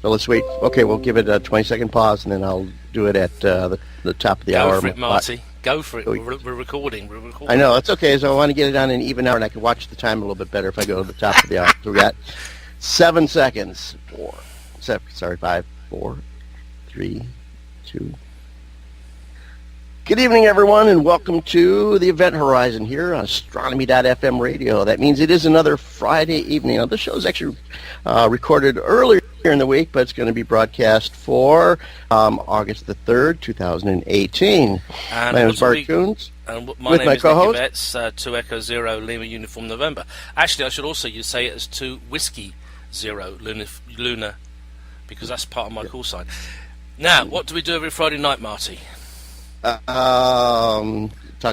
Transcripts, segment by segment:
Well, let's wait. Okay, we'll give it a 20-second pause, and then I'll do it at the top of the hour. Go for it, Marty. Go for it. We're recording. I know, it's okay. So I want to get it on an even hour, and I can watch the time a little bit better if I go to the top of the hour. So we got 7 seconds. 5, 4, 3, 2. Good evening, everyone, and welcome to the Event Horizon here on Astronomy.fm radio. That means it is another Friday evening. Now, this show is actually recorded earlier in the week, but it's going to be broadcast for August the 3rd, 2018. And my name is Bart Coons. And my name is Nicky Betts, 2 Echo Zero Lima Uniform November. Actually, I should also say it as 2 Whiskey Zero Luna, because that's part of my call sign. Now, what do we do every Friday night, Marty? Talk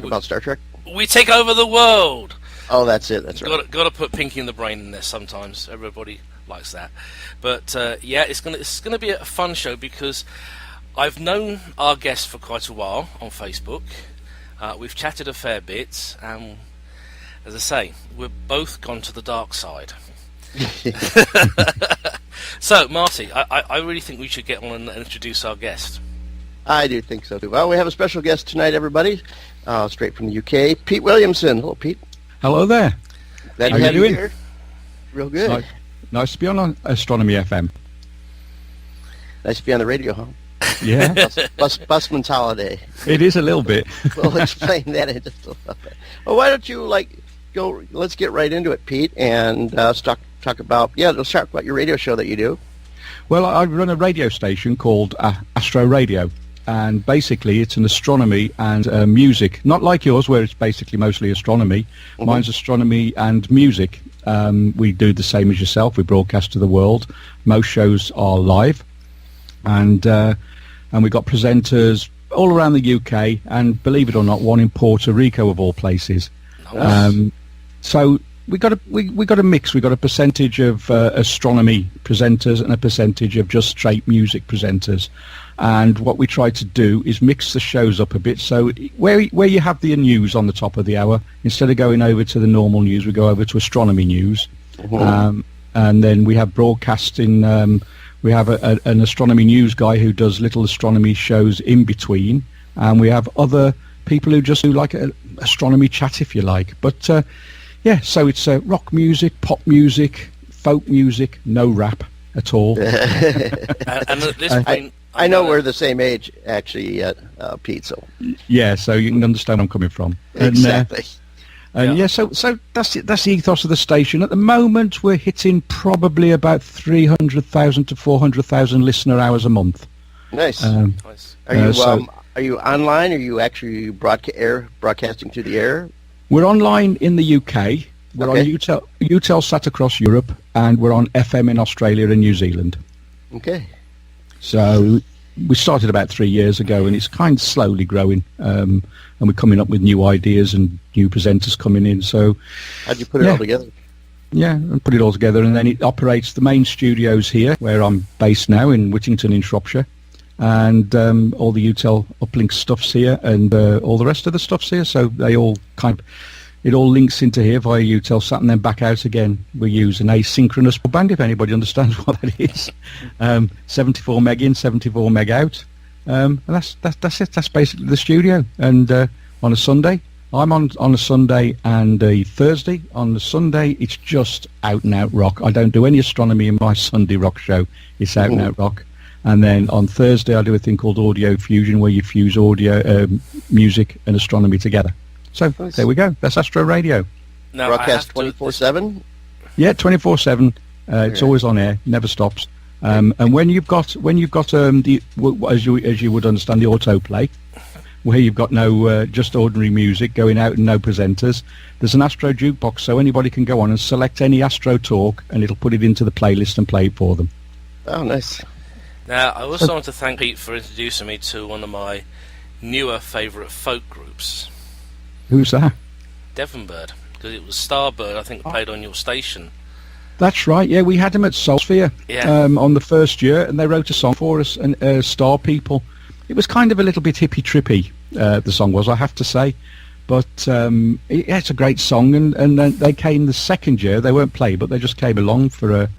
about Star Trek? We take over the world! Oh, that's it, that's right. Got to put Pinky in the Brain in there sometimes. Everybody likes that. But, yeah, it's gonna be a fun show because I've known our guest for quite a while on Facebook. We've chatted a fair bit, and, as I say, we've both gone to the dark side. So, Marty, I really think we should get on and introduce our guest. I do think so, too. Well, we have a special guest tonight, everybody, straight from the UK, Pete Williamson. Hello, Pete. Hello there. Glad How to you have you doing? here. Real good. Nice to be on Astronomy FM. Nice to be on the radio, huh? Yeah. Busman's holiday. It is a little bit. We'll explain that in just a little bit. Well, why don't you, let's get right into it, Pete, and talk about, let's talk about your radio show that you do. Well, I run a radio station called Astro Radio, and basically it's an astronomy and music. Not like yours, where it's basically mostly astronomy. Mm-hmm. Mine's astronomy and music. We do the same as yourself. We broadcast to the world. Most shows are live, and we got presenters all around the UK, and believe it or not, one in Puerto Rico of all places. Nice. So we got a mix. We got a percentage of astronomy presenters and a percentage of just straight music presenters. And what we try to do is mix the shows up a bit. So where you have the news on the top of the hour, instead of going over to the normal news, we go over to astronomy news. Mm-hmm. And then we have broadcasting. We have an astronomy news guy who does little astronomy shows in between. And we have other people who just do like an astronomy chat, if you like. But yeah, so it's rock music, pop music, folk music, no rap at all. And at this point, I know we're the same age, actually, Pete. So yeah, so you can understand where I'm coming from. Exactly. So that's it. That's the ethos of the station. At the moment, we're hitting probably about 300,000 to 400,000 listener hours a month. Nice. Nice. Are you online? Are you actually broadcasting through the air? We're online in the UK. We're on Eutelsat across Europe, and we're on FM in Australia and New Zealand. Okay. So we started about 3 years ago, and it's kind of slowly growing. And we're coming up with new ideas and new presenters coming in. So how'd you put it all together? Yeah, and put it all together, and then it operates the main studios here, where I'm based now in Whittington in Shropshire. And all the Utel uplink stuff's here, and all the rest of the stuff's here. So they all it all links into here via Eutelsat and then back out again. We use an asynchronous band, if anybody understands what that is. 74 meg in, 74 meg out. And that's it. That's basically the studio. And on a Sunday, I'm on a Sunday and a Thursday. On the Sunday, it's just out and out rock. I don't do any astronomy in my Sunday rock show. It's out and out rock. And then on Thursday, I do a thing called Audio Fusion, where you fuse audio, music, and astronomy together. So nice. There we go. That's Astro Radio. Now, broadcast 24/7. Yeah, 24/7. It's always on air, never stops. And when you've got the as you would understand, the autoplay, where you've got no just ordinary music going out and no presenters, there's an Astro jukebox, so anybody can go on and select any Astro talk, and it'll put it into the playlist and play it for them. Oh, nice. Now, I also want to thank Pete for introducing me to one of my newer favourite folk groups. Who's that? Devonbird, because it was Starbird, I think, played on your station. That's right, yeah, we had them at Solsphere on the first year, and they wrote a song for us, and Star People. It was kind of a little bit hippie-trippy, the song was, I have to say. But it's a great song, and then they came the second year. They weren't played, but they just came along for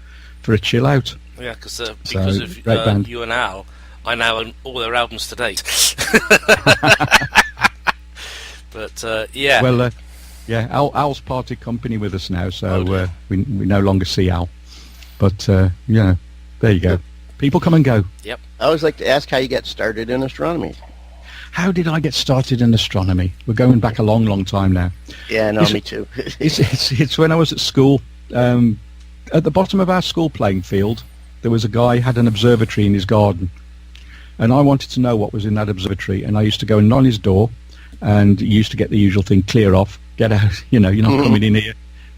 a chill-out. Yeah, because So, of great band. you and Al, I now own all their albums to date. But yeah. Well, yeah, Al's parted company with us now, so dear. we no longer see Al. But there you go. People come and go. Yep. I always like to ask how you got started in astronomy. How did I get started in astronomy? We're going back a long, long time now. Yeah, no, me too. It's when I was at school. At the bottom of our school playing field, there was a guy had an observatory in his garden, and I wanted to know what was in that observatory. And I used to go and knock on his door, and he used to get the usual thing: clear off, get out. You're not coming in here,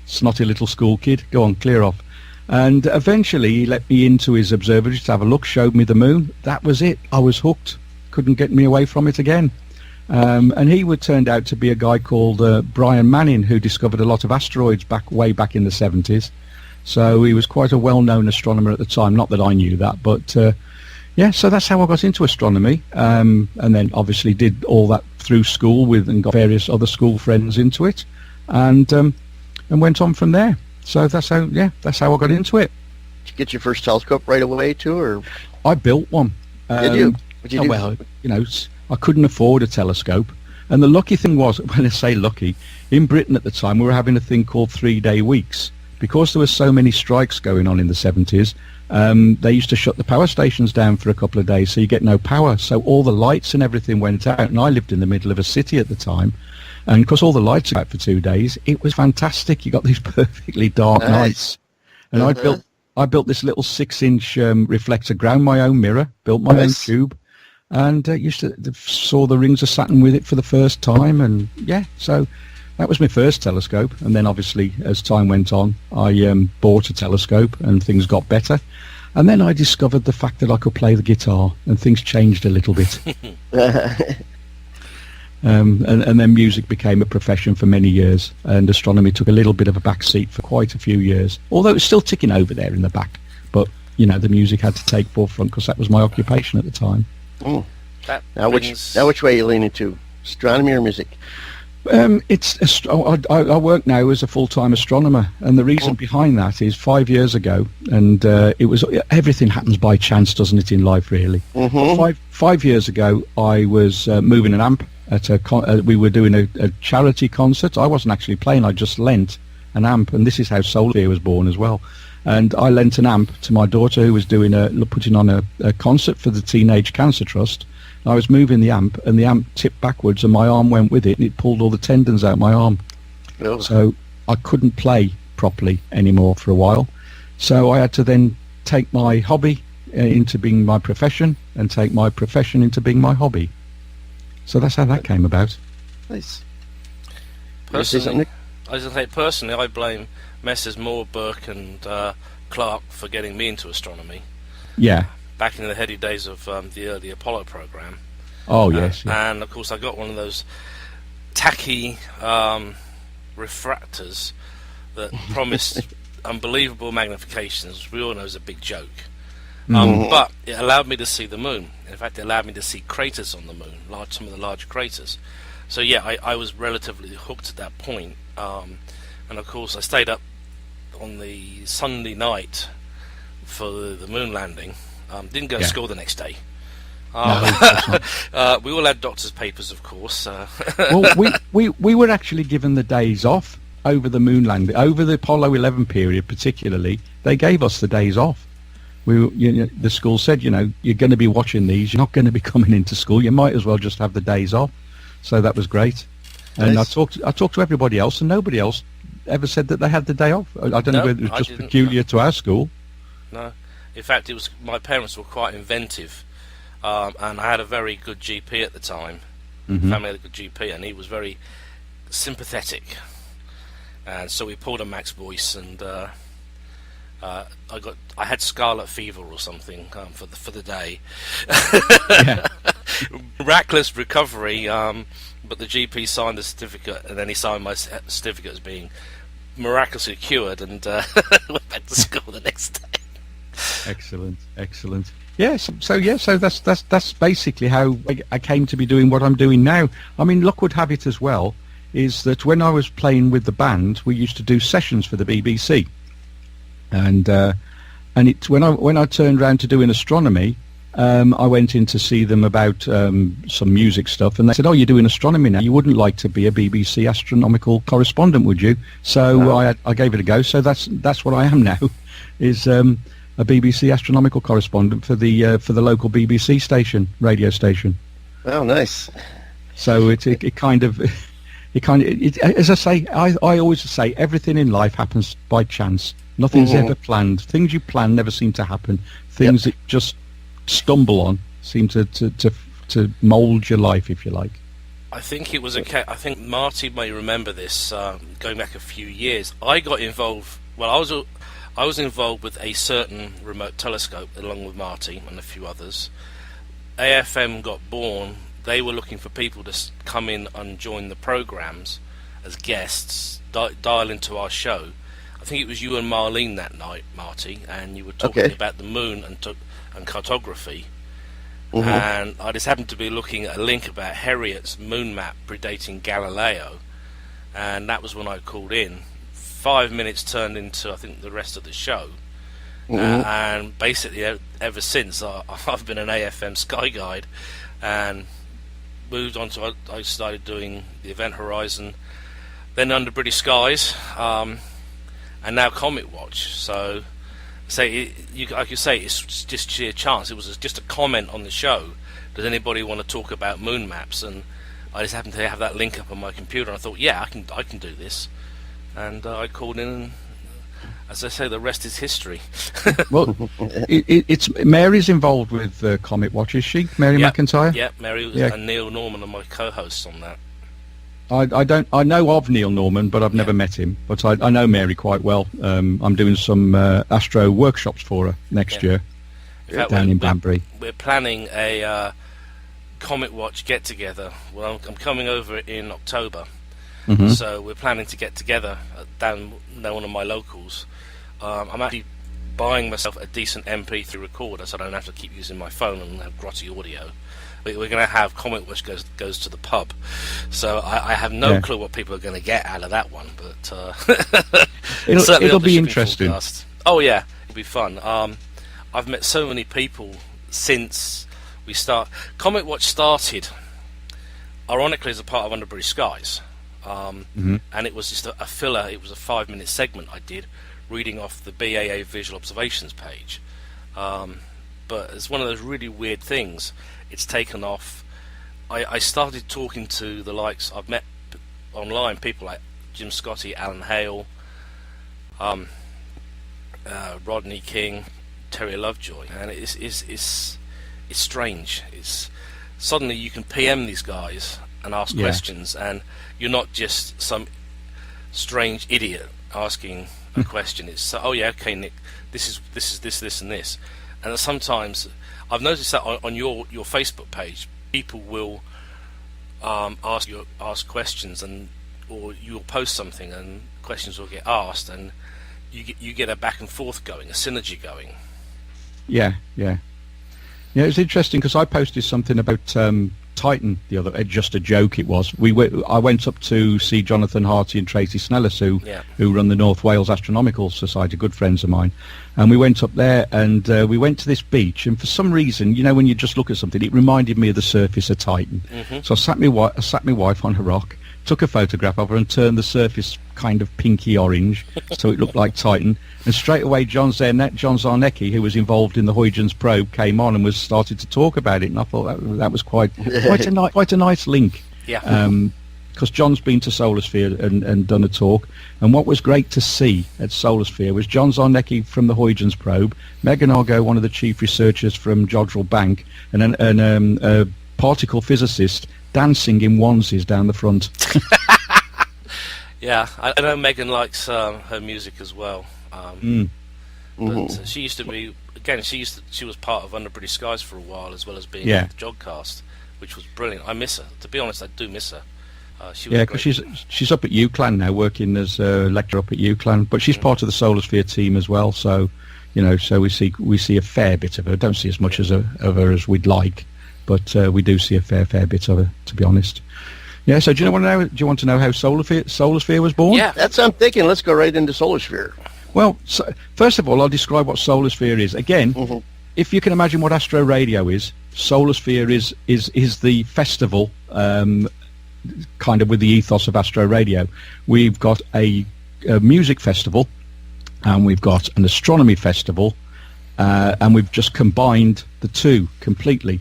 snotty little school kid. Go on, clear off. And eventually, he let me into his observatory to have a look. Showed me the moon. That was it. I was hooked. Couldn't get me away from it again. And he turned out to be a guy called Brian Manning, who discovered a lot of asteroids way back in the 70s. So he was quite a well-known astronomer at the time. Not that I knew that, but so that's how I got into astronomy. And then obviously did all that through school and got various other school friends into it, and went on from there. So that's how I got into it. Did you get your first telescope right away too, or? I built one. Did you? What'd you do? Well, I couldn't afford a telescope. And the lucky thing was, when I say lucky, in Britain at the time we were having a thing called 3-day weeks. Because there were so many strikes going on in the 70s, they used to shut the power stations down for a couple of days, so you get no power. So all the lights and everything went out, and I lived in the middle of a city at the time. And because all the lights were out for 2 days, it was fantastic. You got these perfectly dark nights. And I built this little 6-inch reflector, ground my own mirror, built my own tube, and saw the rings of Saturn with it for the first time. And so that was my first telescope. And then obviously as time went on, I bought a telescope and things got better. And then I discovered the fact that I could play the guitar, and things changed a little bit. And then music became a profession for many years, and astronomy took a little bit of a back seat for quite a few years, although it's still ticking over there in the back. But the music had to take forefront because that was my occupation at the time. Now which way are you leaning to, astronomy or music? I work now as a full-time astronomer, and the reason behind that is 5 years ago, and everything happens by chance, doesn't it, in life, really? Five years ago, I was moving an amp we were doing a charity concert. I wasn't actually playing, I just lent an amp, and this is how Soul Fear was born as well. And I lent an amp to my daughter, who was putting on a concert for the Teenage Cancer Trust. I was moving the amp, and the amp tipped backwards, and my arm went with it, and it pulled all the tendons out my arm. Oh. So I couldn't play properly anymore for a while. So I had to then take my hobby into being my profession, and take my profession into being my hobby. So that's how that came about. Nice. Personally, I blame Messrs. Moore, Burke and Clark for getting me into astronomy. Yeah. Back in the heady days of the early Apollo program. Oh, yes. Yeah. And, of course, I got one of those tacky refractors that promised unbelievable magnifications, which we all know is a big joke. But it allowed me to see the moon. In fact, it allowed me to see craters on the moon, some of the large craters. So, yeah, I was relatively hooked at that point. And, of course, I stayed up on the Sunday night for the moon landing. Didn't go to school the next day. We all had doctor's papers, of course. Well, we were actually given the days off over the moon landing, over the Apollo 11 period particularly. They gave us the days off. The school said, you're going to be watching these. You're not going to be coming into school. You might as well just have the days off. So that was great. And nice. I talked to everybody else, and nobody else ever said that they had the day off. I don't know whether it was just peculiar to our school. No. In fact, my parents were quite inventive, and I had a very good GP at the time. Family had a good GP, and he was very sympathetic. And so we pulled a Max voice, and I had scarlet fever or something for the day. Miraculous recovery, but the GP signed the certificate, and then he signed my certificate as being miraculously cured, and went back to school the next day. Excellent. Yes, so that's basically how I came to be doing what I'm doing now. I mean, luck would have it as well, is that when I was playing with the band, we used to do sessions for the BBC, and And it's when I turned around to doing astronomy, I went in to see them about some music stuff, and they said, "Oh, you're doing astronomy now. You wouldn't like to be a BBC astronomical correspondent, would you?" So I gave it a go. So that's what I am now, is a BBC astronomical correspondent for the local BBC station, radio station. Oh, nice. So it kind of, as I say, I always say, everything in life happens by chance. Nothing's ever planned. Things you plan never seem to happen. Things that just stumble on seem to mould your life, if you like. I think it was I think Marty may remember this, going back a few years. I got involved. Well, I was involved with a certain remote telescope along with Marty and a few others. AFM got born. They were looking for people to come in and join the programs as guests, dial into our show. I think it was you and Marlene that night, Marty, and you were talking about the moon and cartography. And I just happened to be looking at a link about Harriot's moon map predating Galileo, and that was when I called in. 5 minutes turned into, I think, the rest of the show. And basically ever since I've been an AFM Sky Guide, and moved on to, I started doing the Event Horizon, then Under British Skies, and now Comet Watch. So I could say it's just sheer chance. It was just a comment on the show. Does anybody want to talk about moon maps? And I just happened to have that link up on my computer, and I thought, yeah, I can do this. And I called in, and as I say, the rest is history. Well, it's Mary's involved with Comet Watch, is she? Mary McIntyre? Yeah, Mary and Neil Norman are my co-hosts on that. I know of Neil Norman, but I've never met him. But I know Mary quite well. I'm doing some astro workshops for her next year down in Banbury. We're planning a Comet Watch get-together. Well, I'm coming over in October. So we're planning to get together down one of my locals. I'm actually buying myself a decent MP3 recorder, so I don't have to keep using my phone and have grotty audio. We're going to have Comet Watch goes to the pub, so I have no clue what people are going to get out of that one, but it'll be interesting. Forecast. Oh yeah, it'll be fun. I've met so many people since we start. Comet Watch started, ironically, as a part of Under British Skies. And it was just a filler. It was a 5-minute segment I did, reading off the BAA Visual Observations page. But it's one of those really weird things. It's taken off. I started talking to the likes. I've met online people like Jim Scotty, Alan Hale, Rodney King, Terry Lovejoy, and it's strange. It's suddenly you can PM these guys and ask questions, and you're not just some strange idiot asking a question. It's okay, Nick, this is this and this. And sometimes I've noticed that on your Facebook page, people will ask questions, or you'll post something and questions will get asked, and you get a back and forth going, a synergy going. Yeah, it's interesting because I posted something about Titan the other, just a joke it was. I went up to see Jonathan Harty and Tracy Snellis, who run the North Wales Astronomical Society, good friends of mine, and we went up there, and we went to this beach, and for some reason, when you just look at something, it reminded me of the surface of Titan. So I sat my wife on a rock, took a photograph of her, and turned the surface kind of pinky orange so it looked like Titan, and straight away John Zarnecki, who was involved in the Huygens probe, came on and started to talk about it, and I thought that was quite a nice link. Because John's been to Solarsphere and done a talk, and what was great to see at Solarsphere was John Zarnecki from the Huygens probe, Megan Argo, one of the chief researchers from Jodrell Bank, and a particle physicist dancing in onesies down the front. Yeah, I know Megan likes her music as well. But she used to be, again, she was part of Under British Skies for a while, as well as being on the Jodcast, which was brilliant. I miss her. To be honest, I do miss her. Because she's up at UCLan now, working as a lecturer up at UCLan, but she's part of the Solarsphere team as well. So, so we see a fair bit of her. Don't see as much of her as we'd like, but we do see a fair bit of her, to be honest. Yeah. So do you want to know how Solarsphere was born? Yeah, that's what I'm thinking. Let's go right into Solarsphere. Well, so, first of all, I'll describe what solar sphere is. Again, if you can imagine what Astro Radio is, solar sphere is the festival, kind of with the ethos of Astro Radio. We've got a music festival, and we've got an astronomy festival, and we've just combined the two completely.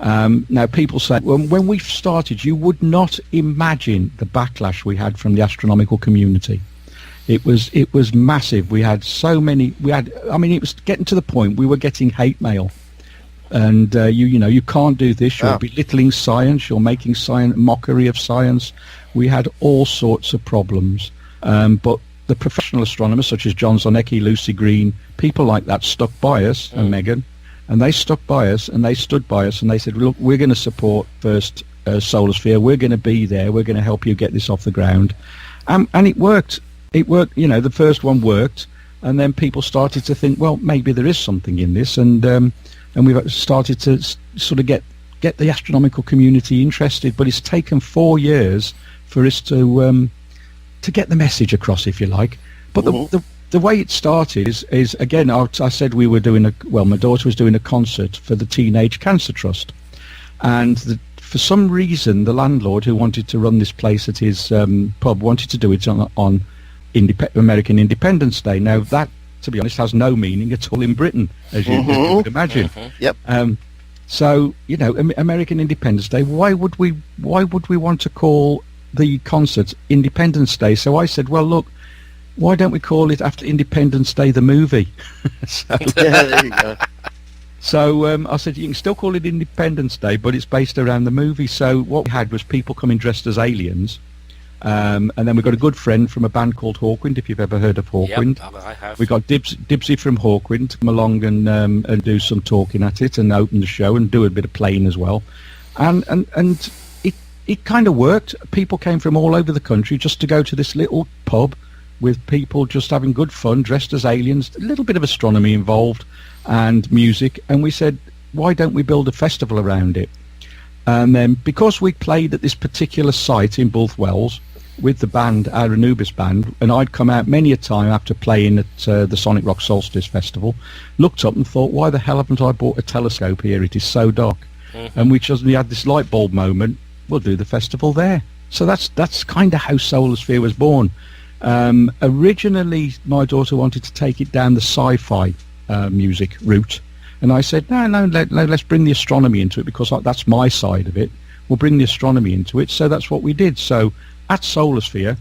Now, people say, well, when we started, you would not imagine the backlash we had from the astronomical community. It was massive. We had so many. It was getting to the point we were getting hate mail, and you can't do this. You're belittling science. You're making mockery of science. We had all sorts of problems, but the professional astronomers such as John Zonecki, Lucy Green, people like that stuck by us, and Megan. And they stuck by us, and they stood by us, and they said, look, we're going to support First Solar Sphere. We're going to be there. We're going to help you get this off the ground. And it worked. It worked. The first one worked, and then people started to think, well, maybe there is something in this, and we've started to sort of get the astronomical community interested. But it's taken 4 years for us to get the message across, if you like. But the way it started is again, I said we were doing my daughter was doing a concert for the Teenage Cancer Trust, and for some reason the landlord who wanted to run this place at his pub wanted to do it on American Independence Day. Now that, to be honest, has no meaning at all in Britain, as you would imagine. Yep. So American Independence Day. Why would we want to call the concert Independence Day? So I said, well, look, why don't we call it after Independence Day the movie? There you go. So I said, you can still call it Independence Day, but it's based around the movie. So what we had was people coming dressed as aliens. And then we've got a good friend from a band called Hawkwind, if you've ever heard of Hawkwind. Yep, I have. We've got Dibsy from Hawkwind to come along and do some talking at it and open the show and do a bit of playing as well. And it kind of worked. People came from all over the country just to go to this little pub with people just having good fun, dressed as aliens, a little bit of astronomy involved and music. And we said, why don't we build a festival around it? And then because we played at this particular site in Bulth Wells with the band, our Anubis band, and I'd come out many a time after playing at the Sonic Rock Solstice Festival, looked up and thought, why the hell haven't I bought a telescope here? It is so dark. And we had this light bulb moment. We'll do the festival there. So that's kind of how Solar Sphere was born. Originally, my daughter wanted to take it down the sci-fi music route, and I said, no, let's bring the astronomy into it, because that's my side of it. We'll bring the astronomy into it. So that's what we did. So at Solar Sphere,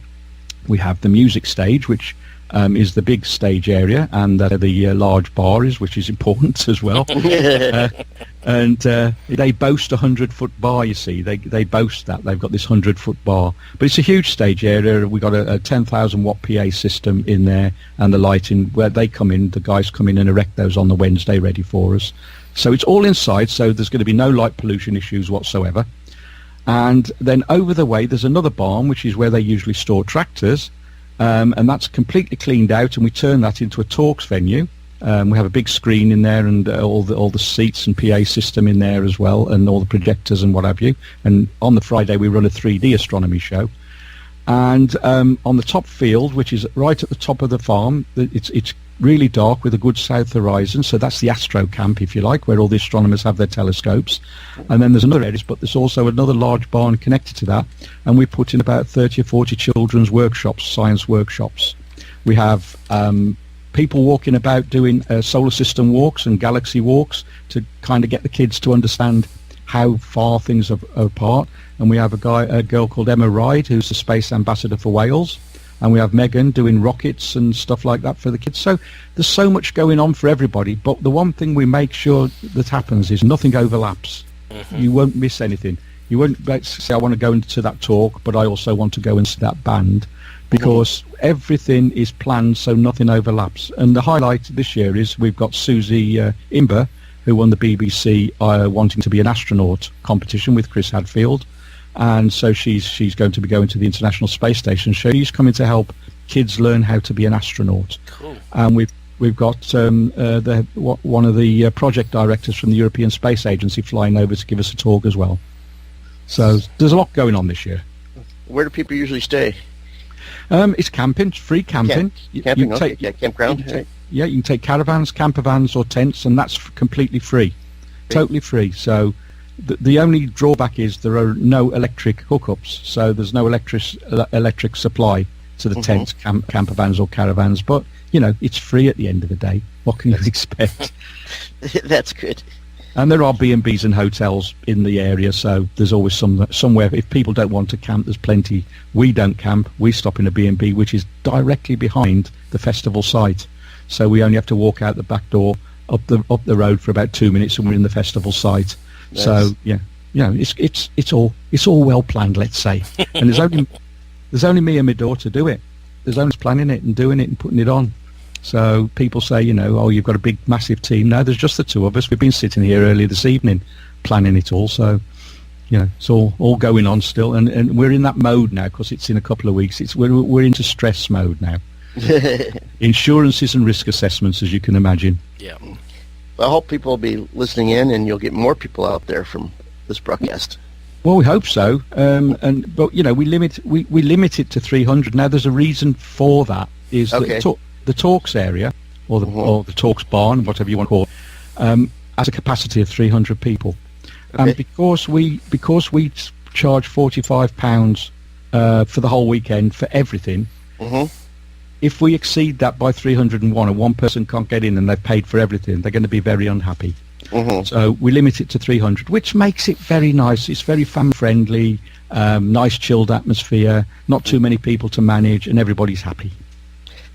we have the music stage, which is the big stage area, and the large bar is, which is important as well. And they boast a 100-foot bar, you see. They boast that. They've got this 100-foot bar. But it's a huge stage area. We've got a 10,000-watt PA system in there, and the lighting, where they come in, the guys come in and erect those on the Wednesday ready for us. So it's all inside, so there's going to be no light pollution issues whatsoever. And then over the way, there's another barn, which is where they usually store tractors, and that's completely cleaned out, and we turn that into a talks venue. We have a big screen in there, and all the seats and PA system in there as well, and all the projectors and what have you. And on the Friday, we run a 3D astronomy show. And on the top field, which is right at the top of the farm, it's really dark with a good south horizon, so that's the Astro Camp, if you like, where all the astronomers have their telescopes. And then there's another area, but there's also another large barn connected to that, and we put in about 30 or 40 children's workshops, science workshops. We have people walking about doing solar system walks and galaxy walks to kind of get the kids to understand how far things are apart. And we have a girl called Emma Ride, who's the space ambassador for Wales. And we have Megan doing rockets and stuff like that for the kids. So there's so much going on for everybody. But the one thing we make sure that happens is nothing overlaps. You won't miss anything. You won't say, I want to go into that talk, but I also want to go into that band, because everything is planned so nothing overlaps. And the highlight this year is we've got Susie Imber, who won the BBC Wanting to be an Astronaut competition with Chris Hadfield. And so she's going to be going to the International Space Station. So she's coming to help kids learn how to be an astronaut. Cool. And we've got one of the project directors from the European Space Agency flying over to give us a talk as well. So there's a lot going on this year. Where do people usually stay? It's camping. It's free camping. Camping, you okay. Campground. Right. Yeah, you can take caravans, camper vans, or tents, and that's completely free. Totally free. So the only drawback is there are no electric hookups, so there's no electric supply to the tents, camper vans, or caravans. But it's free at the end of the day. What can you expect? That's good. And there are B&Bs and hotels in the area, so there's always somewhere. If people don't want to camp, there's plenty. We don't camp. We stop in a B&B, which is directly behind the festival site. So we only have to walk out the back door up the road for about 2 minutes, and we're in the festival site. Nice. So it's all well planned, let's say. And there's only me and my daughter do it. There's only us planning it and doing it and putting it on. So people say, you've got a big, massive team. No, there's just the two of us. We've been sitting here earlier this evening planning it all. So, it's all going on still. And we're in that mode now because it's in a couple of weeks. We're into stress mode now. Insurances and risk assessments, as you can imagine. Yeah. Well, I hope people will be listening in and you'll get more people out there from this broadcast. Well, we hope so. But we limit it to 300. Now, there's a reason for that. Is that the Talks area, or the Talks barn, whatever you want to call it, has a capacity of 300 people. And because we charge £45 for the whole weekend for everything, if we exceed that by 301 and one person can't get in and they've paid for everything, they're going to be very unhappy. So we limit it to 300, which makes it very nice. It's very family-friendly, nice chilled atmosphere, not too many people to manage, and everybody's happy.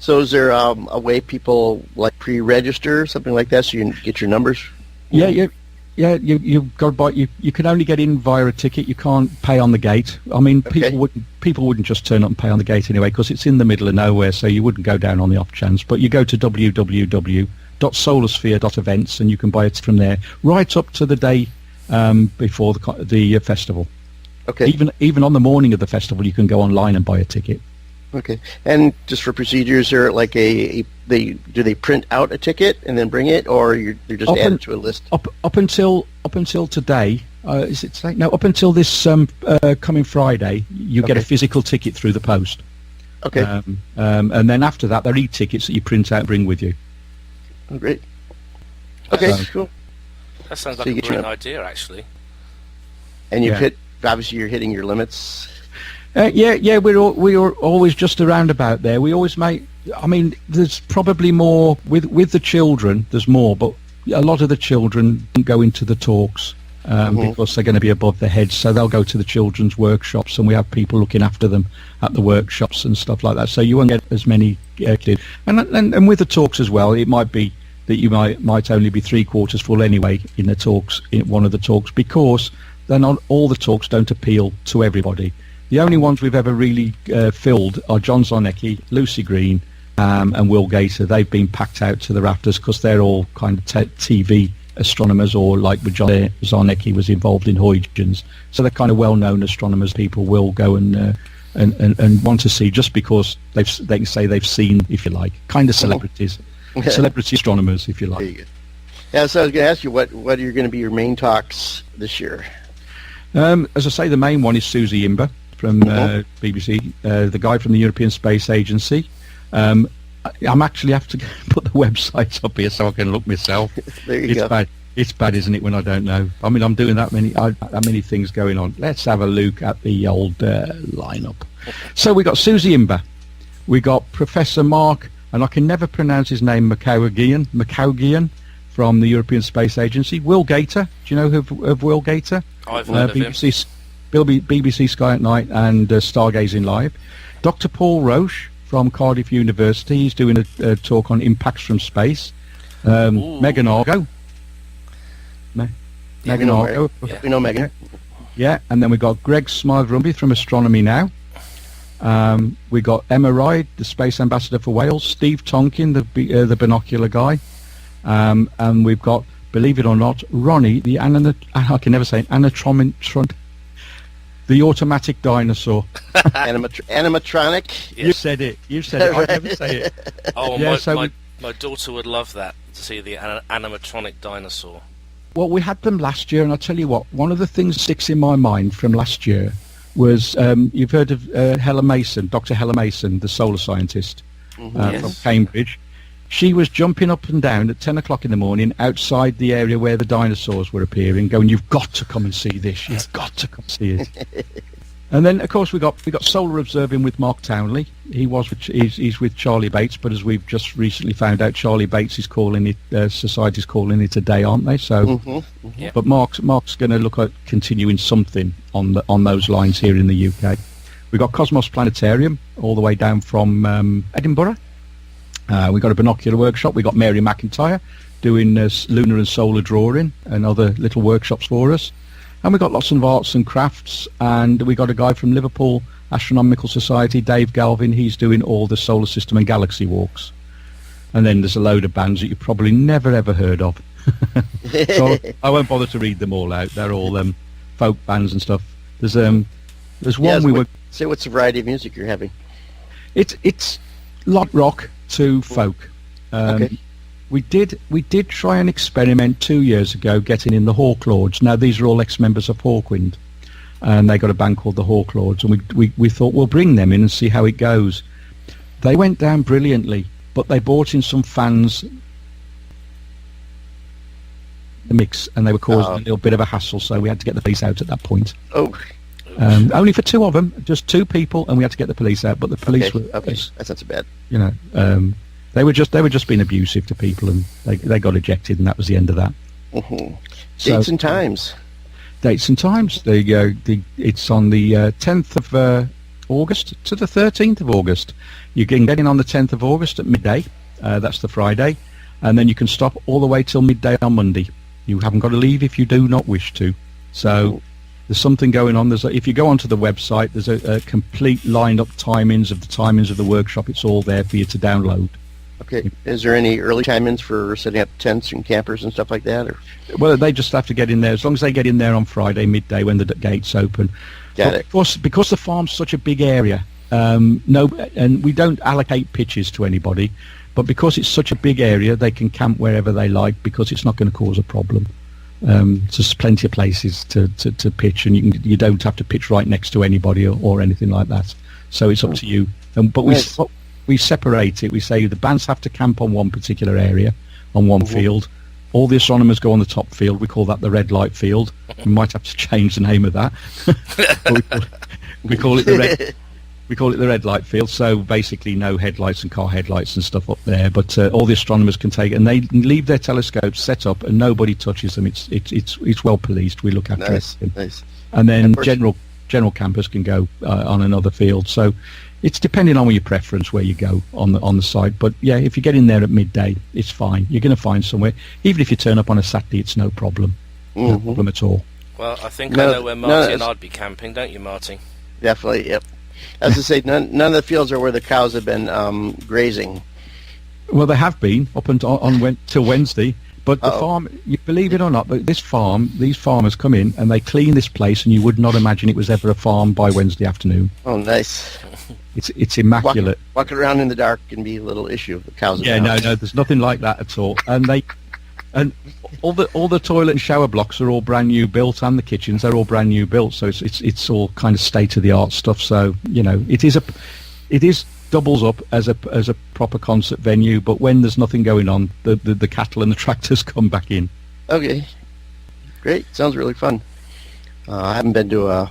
So is there a way people pre-register, something like that, so you can get your numbers? Yeah. You've got to buy. You can only get in via a ticket. You can't pay on the gate. I mean, people wouldn't just turn up and pay on the gate anyway, because it's in the middle of nowhere, so you wouldn't go down on the off chance. But you go to www.solarsphere.events and you can buy it from there, right up to the day before the festival. Okay. Even on the morning of the festival, you can go online and buy a ticket. Okay. And just for procedures, are like do they print out a ticket and then bring it, or they're just added to a list? Up until today, is it today? No, up until this coming Friday, you get a physical ticket through the post. Okay. And then after that, they're e-tickets that you print out and bring with you. Oh, great. Okay, cool. That sounds like a brilliant idea, actually. And obviously you're hitting your limits. We're always just around about there. We always there's probably more with the children. There's more, but a lot of the children don't go into the talks because they're going to be above their heads. So they'll go to the children's workshops, and we have people looking after them at the workshops and stuff like that. So you won't get as many kids. And with the talks as well, it might be that you might only be 3/4 full anyway in the talks, in one of the talks, because they're not all the talks don't appeal to everybody. The only ones we've ever really filled are John Zarnecki, Lucy Green, and Will Gator. They've been packed out to the rafters because they're all kind of TV astronomers, or like with John Zarnecki was involved in Huygens. So they're kind of well-known astronomers. People will go and want to see just because they can say they've seen, if you like, kind of celebrities, celebrity astronomers, if you like. There you go. Yeah, so I was going to ask you, what are going to be your main talks this year? As I say, the main one is Susie Imber from BBC, the guy from the European Space Agency. I'm actually have to put the websites up here so I can look myself. There you go. It's bad, isn't it, when I don't know? I mean, I'm doing that many things going on. Let's have a look at the old lineup. So we got Susie Imber, we got Professor Mark, and I can never pronounce his name, Macaugian from the European Space Agency. Will Gator, do you know of Will Gator? I've heard of him. BBC Sky at Night and Stargazing Live. Dr. Paul Roche from Cardiff University. He's doing a talk on impacts from space. Megan Argo. Megan Argo. Yeah. We know Megan. Yeah, and then we got Greg Smythe-Rumby from Astronomy Now. We got Emma Ride, the Space Ambassador for Wales. Steve Tonkin, the binocular guy. And we've got, believe it or not, Ronnie, I can never say it, the automatic dinosaur. Animatronic. You said it. I never say it. Oh, my daughter would love that, to see the animatronic dinosaur. Well, we had them last year, and I'll tell you what, one of the things that sticks in my mind from last year was you've heard of Helen Mason, Dr. Helen Mason, the solar scientist from Cambridge. She was jumping up and down at 10 o'clock in the morning outside the area where the dinosaurs were appearing, going, "You've got to come and see this. You've got to come see it." And then, of course, we got solar observing with Mark Townley. He's with Charlie Bates, but as we've just recently found out, Charlie Bates is calling it. Society's calling it a day, aren't they? So, but Mark's going to look at continuing something on those lines here in the UK. We got Cosmos Planetarium all the way down from Edinburgh. We got a binocular workshop. We got Mary McIntyre doing lunar and solar drawing and other little workshops for us. And we got lots of arts and crafts, and we got a guy from Liverpool Astronomical Society, Dave Galvin. He's doing all the solar system and galaxy walks. And then there's a load of bands that you probably never ever heard of. So I won't bother to read them all out. They're all folk bands and stuff. There's one Say what's the variety of music you're having? It's lot rock to folk. Okay. We did try an experiment 2 years ago getting in the Hawk Lords. Now these are all ex-members of Hawkwind, and they got a band called the Hawk Lords, and we thought we'll bring them in and see how it goes. They went down brilliantly, but they brought in some fans the mix, and they were causing a little bit of a hassle, so we had to get the police out at that point. Only for two of them, just two people, and we had to get the police out. But the police were that's not so bad. You know, they were just being abusive to people, and they got ejected, and that was the end of that. Dates and times. Dates and times. It's on the 10th of August to the 13th of August. You can get in on the 10th of August at midday. That's the Friday, and then you can stop all the way till midday on Monday. You haven't got to leave if you do not wish to. So. There's something going on. If you go onto the website, there's a complete lined-up timings of the workshop. It's all there for you to download. Okay. Is there any early time-ins for setting up tents and campers and stuff like that? Or? Well, they just have to get in there. As long as they get in there on Friday midday when the gates open. Got it. Because the farm's such a big area, and we don't allocate pitches to anybody, but because it's such a big area, they can camp wherever they like because it's not going to cause a problem. There's plenty of places to pitch, and you don't have to pitch right next to anybody or anything like that. So it's up to you. But we separate it. We say the bands have to camp on one particular area, on one field. All the astronomers go on the top field. We call that the red light field. We might have to change the name of that. we call it the red. We call it the red light field, so basically no headlights and car headlights and stuff up there. But all the astronomers can take it, and they leave their telescopes set up, and nobody touches them. It's well policed. We look after it. Nice. And then general campers can go on another field. So it's depending on your preference where you go on the site. But yeah, if you get in there at midday, it's fine. You're going to find somewhere. Even if you turn up on a Saturday, it's no problem. No problem at all. Well, I think I know where Marty and I'd be camping, don't you, Marty? Definitely. Yep. As I say, none of the fields are where the cows have been grazing. Well, they have been up until till Wednesday. But the farm, you believe it or not, but these farmers come in and they clean this place, and you would not imagine it was ever a farm by Wednesday afternoon. Oh, nice. It's immaculate. Walking around in the dark can be a little issue. The cows. Yeah, no, there's nothing like that at all. And all the toilet and shower blocks are all brand new built, and the kitchens are all brand new built. So it's all kind of state of the art stuff. So it is doubles up as a proper concert venue. But when there's nothing going on, the cattle and the tractors come back in. Okay, great. Sounds really fun. I haven't been to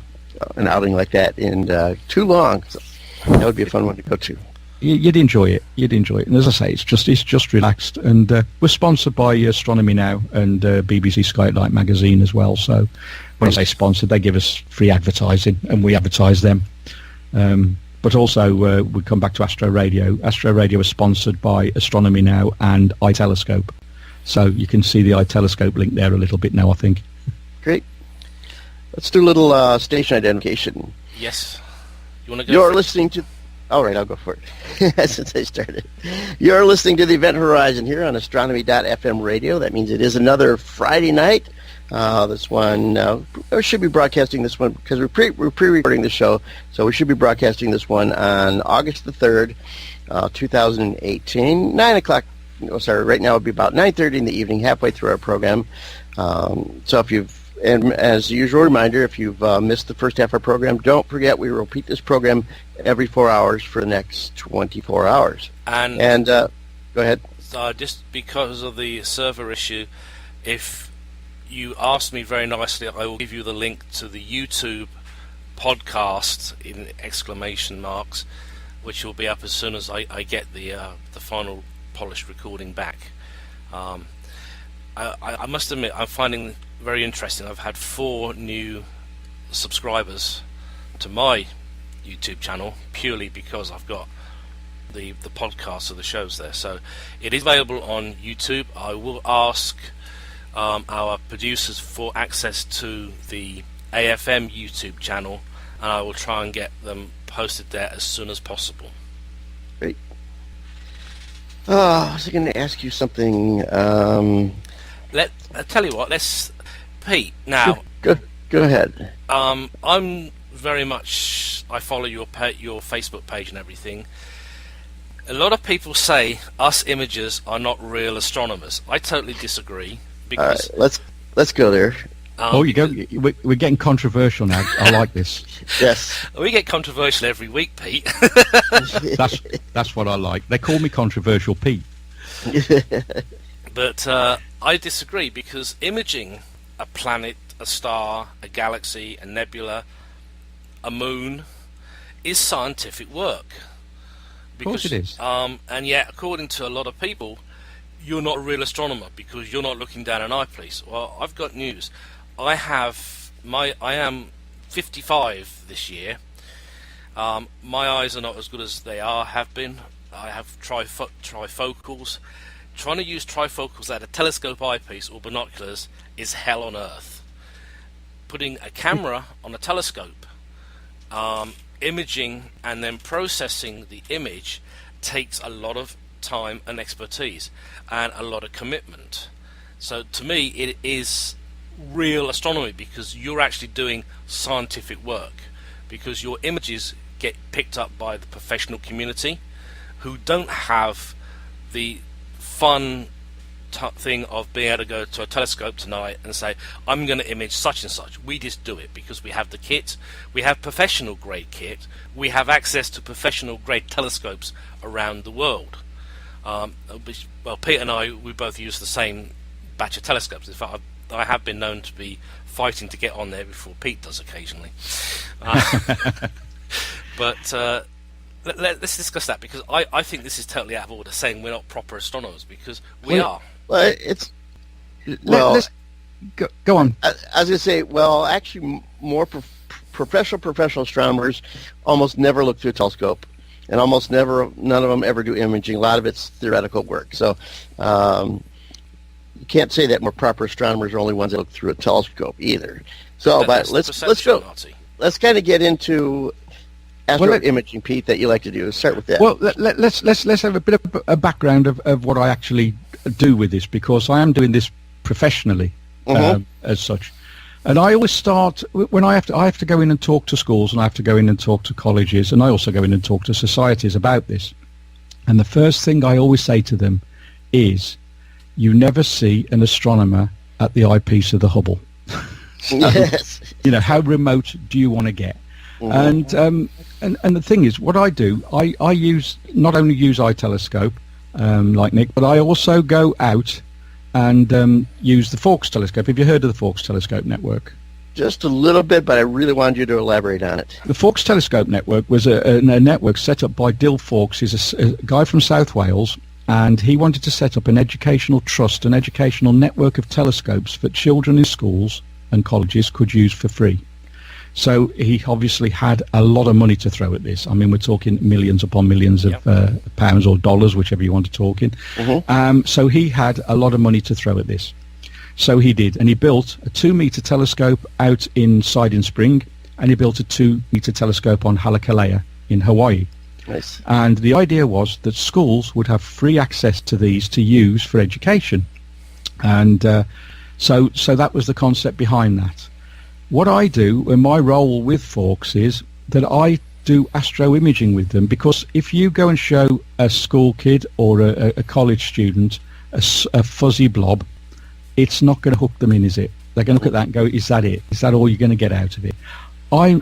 an outing like that in too long. So that would be a fun one to go to. You'd enjoy it. And as I say, it's just relaxed. And we're sponsored by Astronomy Now and BBC Skylight magazine as well. So when I say sponsored, they give us free advertising, and we advertise them. But also we come back to Astro Radio. Astro Radio is sponsored by Astronomy Now and iTelescope. So you can see the iTelescope link there a little bit now, I think. Great. Let's do a little station identification. Yes. You want to go? You're listening to... All right, I'll go for it since I started. You're listening to the Event Horizon here on Astronomy.fm radio. That means it is another Friday night. This one, we should be broadcasting this one because we're pre-recording the show, so we should be broadcasting this one on August the 3rd, 2018, 9 o'clock right now it would be about 9:30 in the evening, halfway through our program. So if you've, and as a usual reminder, if you've missed the first half of our program, don't forget we repeat this program every 4 hours for the next 24 hours. And go ahead. Just because of the server issue, if you ask me very nicely, I will give you the link to the YouTube podcast in exclamation marks, which will be up as soon as I get the final polished recording back. I must admit, I'm finding it very interesting. I've had 4 new subscribers to my YouTube channel purely because I've got the podcasts of the shows there. So it is available on YouTube. I will ask our producers for access to the AFM YouTube channel, and I will try and get them posted there as soon as possible. Great. I was going to ask you something. I tell you what. Pete. Now, go ahead. I'm very much. I follow your Facebook page and everything. A lot of people say us imagers are not real astronomers. I totally disagree. Because all right, let's go there. We're getting controversial now. I like this. Yes. We get controversial every week, Pete. That's what I like. They call me Controversial Pete. But I disagree, because imaging a planet, a star, a galaxy, a nebula, a moon is scientific work. Of course it is. And yet, according to a lot of people, you're not a real astronomer because you're not looking down an eyepiece. Well, I've got news. I am 55 this year. My eyes are not as good as they have been. I have trifocals. Trying to use trifocals at a telescope eyepiece or binoculars is hell on earth. Putting a camera on a telescope, imaging and then processing the image takes a lot of time and expertise and a lot of commitment. So to me it is real astronomy, because you're actually doing scientific work, because your images get picked up by the professional community who don't have the fun thing of being able to go to a telescope tonight and say, I'm going to image such and such. We just do it because we have the kit, we have professional grade kit, we have access to professional grade telescopes around the world. Well, Pete and I, we both use the same batch of telescopes. In fact, I have been known to be fighting to get on there before Pete does occasionally. But let's discuss that, because I think this is totally out of order, saying we're not proper astronomers, because we are. Well, let's go on. I was going to say, well, actually, more professional astronomers almost never look through a telescope, and none of them ever do imaging. A lot of it's theoretical work. So you can't say that more proper astronomers are only ones that look through a telescope either. So, but let's go. Let's kind of get into imaging, Pete, that you like to do. Let's start with that. Well, let's have a bit of a background of what I actually do with this, because I am doing this professionally as such. And I always start when I have to go in and talk to schools, and I have to go in and talk to colleges, and I also go in and talk to societies about this. And the first thing I always say to them is, you never see an astronomer at the eyepiece of the Hubble. Yes. How remote do you want to get? And the thing is, what I do, I not only use eye telescope like Nick, but I also go out and use the Fawkes telescope. Have you heard of the Fawkes Telescope Network? Just a little bit, but I really wanted you to elaborate on it. The Fawkes Telescope Network was a network set up by Dill Fawkes. He's a guy from South Wales, and he wanted to set up an educational trust, an educational network of telescopes that children in schools and colleges could use for free. So he obviously had a lot of money to throw at this. I mean, we're talking millions upon millions of pounds or dollars, whichever you want to talk in. So he had a lot of money to throw at this. So he did, and he built a 2-meter telescope out in Siding Spring, and he built a 2-meter telescope on Haleakala in Hawaii. Nice. And the idea was that schools would have free access to these to use for education. And so that was the concept behind that. What I do, and my role with Fawkes, is that I do astro imaging with them, because if you go and show a school kid or a college student a fuzzy blob, it's not going to hook them in, is it? They're going to look at that and go, is that it? Is that all you're going to get out of it?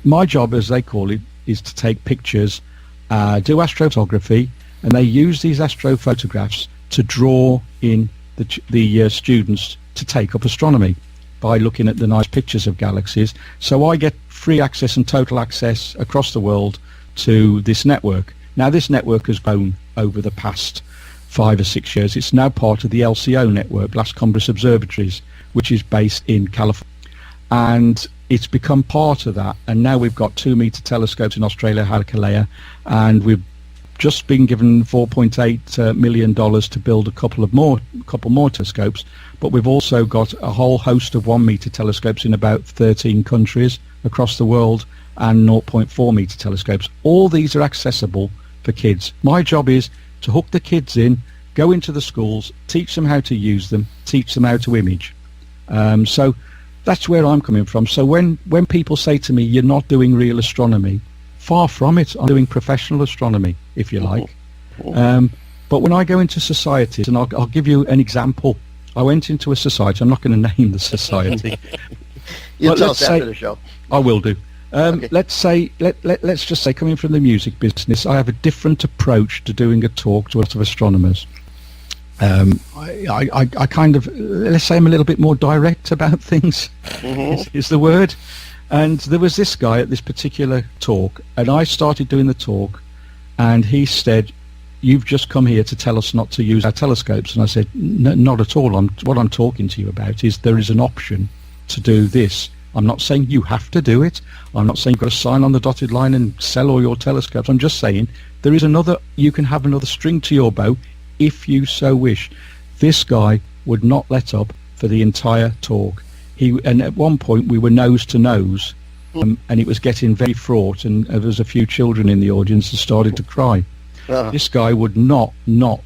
My job, as they call it, is to take pictures, do astrophotography, and they use these astrophotographs to draw in the students to take up astronomy by looking at the nice pictures of galaxies. So I get free access and total access across the world to this network. Now, this network has grown over the past 5 or 6 years. It's now part of the LCO network, Las Cumbres Observatories, which is based in California. And it's become part of that. And now we've got 2-meter telescopes in Australia, Haleakala, and we've just been given $4.8 million to build a couple more telescopes. But we've also got a whole host of 1-meter telescopes in about 13 countries across the world, and 0.4-meter telescopes. All these are accessible for kids. My job is to hook the kids in, go into the schools, teach them how to use them, teach them how to image. So that's where I'm coming from. So when people say to me, you're not doing real astronomy, far from it. I'm doing professional astronomy, if you like. But when I go into societies, and I'll give you an example. I went into a society. I'm not going to name the society. You'll tell us after the show. I will do. Okay. Let's just say, coming from the music business, I have a different approach to doing a talk to a lot of astronomers. I kind of, let's say, I'm a little bit more direct about things, is the word. And there was this guy at this particular talk, and I started doing the talk, and he said, "You've just come here to tell us not to use our telescopes." And I said, "Not at all. What I'm talking to you about is there is an option to do this. I'm not saying you have to do it. I'm not saying you've got to sign on the dotted line and sell all your telescopes. I'm just saying there is you can have another string to your bow if you so wish." This guy would not let up for the entire talk. And at one point we were nose to nose, and it was getting very fraught, and there was a few children in the audience that started to cry. This guy would not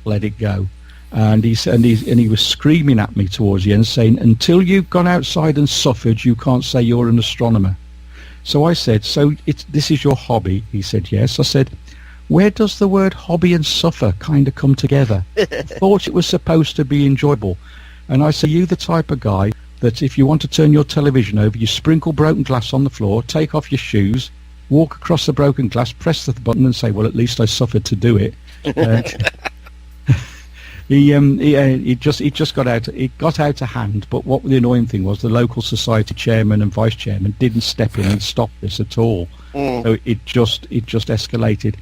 let it go. And he was screaming at me towards the end, saying, "Until you've gone outside and suffered, you can't say you're an astronomer." So I said, "So this is your hobby?" He said, "Yes." I said, "Where does the word hobby and suffer kind of come together? I thought it was supposed to be enjoyable." And I said, "Are you the type of guy that if you want to turn your television over, you sprinkle broken glass on the floor, take off your shoes, walk across the broken glass, press the button and say, well, at least I suffered to do it?" It just got out of hand. But what the annoying thing was, the local society chairman and vice chairman didn't step in and stop this at all. So it just escalated.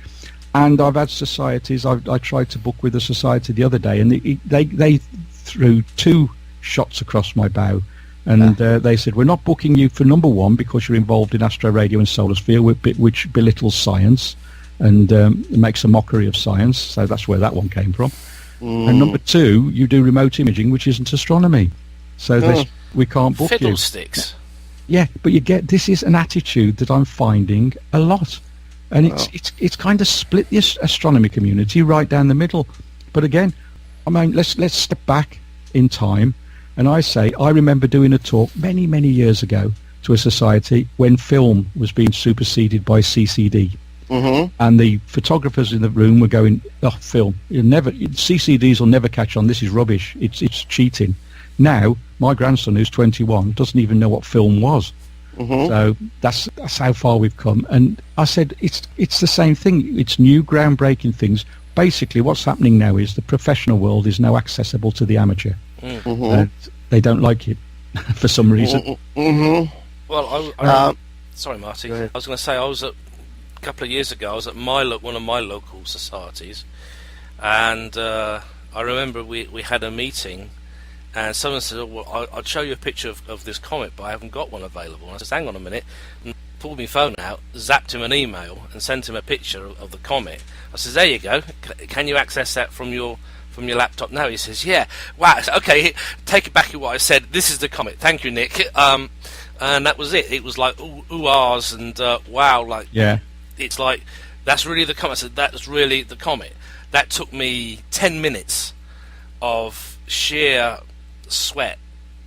And I've had societies. I tried to book with a society the other day, and they threw 2 shots across my bow, and they said, "We're not booking you for number 1 because you're involved in astro radio and solar sphere, which belittles science and makes a mockery of science." So that's where that one came from. And number 2, you do remote imaging, which isn't astronomy. So we can't book you. Fiddlesticks. Yeah, but this is an attitude that I'm finding a lot, and it's kind of split the astronomy community right down the middle. But again, I mean, let's step back in time, and I say I remember doing a talk many years ago to a society when film was being superseded by CCD. And the photographers in the room were going, "Oh, film! CCDs will never catch on. This is rubbish. It's cheating." Now my grandson, who's 21, doesn't even know what film was. So that's how far we've come. And I said it's the same thing. It's new, groundbreaking things. Basically, what's happening now is the professional world is now accessible to the amateur. And they don't like it for some reason. Well, sorry, Marty. I was going to say a couple of years ago, I was at one of my local societies, and I remember we had a meeting, and someone said, "Oh, well, I'll show you a picture of this comet, but I haven't got one available." And I said, "Hang on a minute," and pulled my phone out, zapped him an email, and sent him a picture of the comet. I said, "There you go. Can you access that from your laptop now?" He says, "Yeah." Wow. Okay, take it back to what I said. This is the comet. Thank you, Nick. And that was it. It was like ooh-ahs and wow, like yeah. It's like, that's really the comet. I said, that's really the comet. That took me 10 minutes of sheer sweat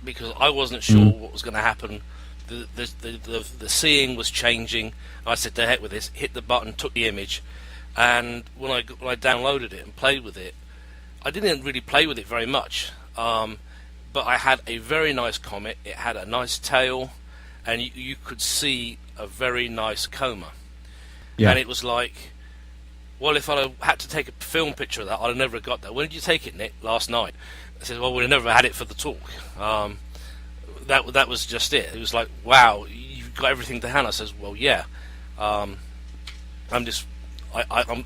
because I wasn't sure what was going to happen the seeing was changing. I said, to heck with this, hit the button, took the image, and when I downloaded it and played with it, I didn't really play with it very much, but I had a very nice comet. It had a nice tail, and you could see a very nice coma. Yeah. And it was like, well, if I had to take a film picture of that, I'd have never got that. When did you take it, Nick? Last night. I said, well, we'd have never had it for the talk. That was just it. It was like, wow, you've got everything to hand. I says, well, yeah. I'm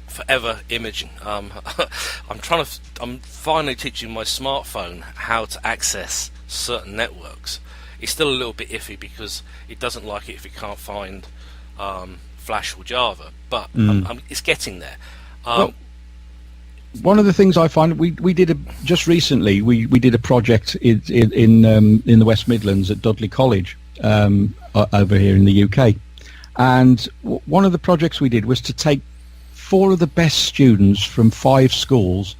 forever imaging. I'm finally teaching my smartphone how to access certain networks. It's still a little bit iffy because it doesn't like it if it can't find Flash or Java, but it's getting there. Well, one of the things I find we did just recently we did a project in the West Midlands at Dudley College over here in the UK, and one of the projects we did was to take 4 of the best students from 5 schools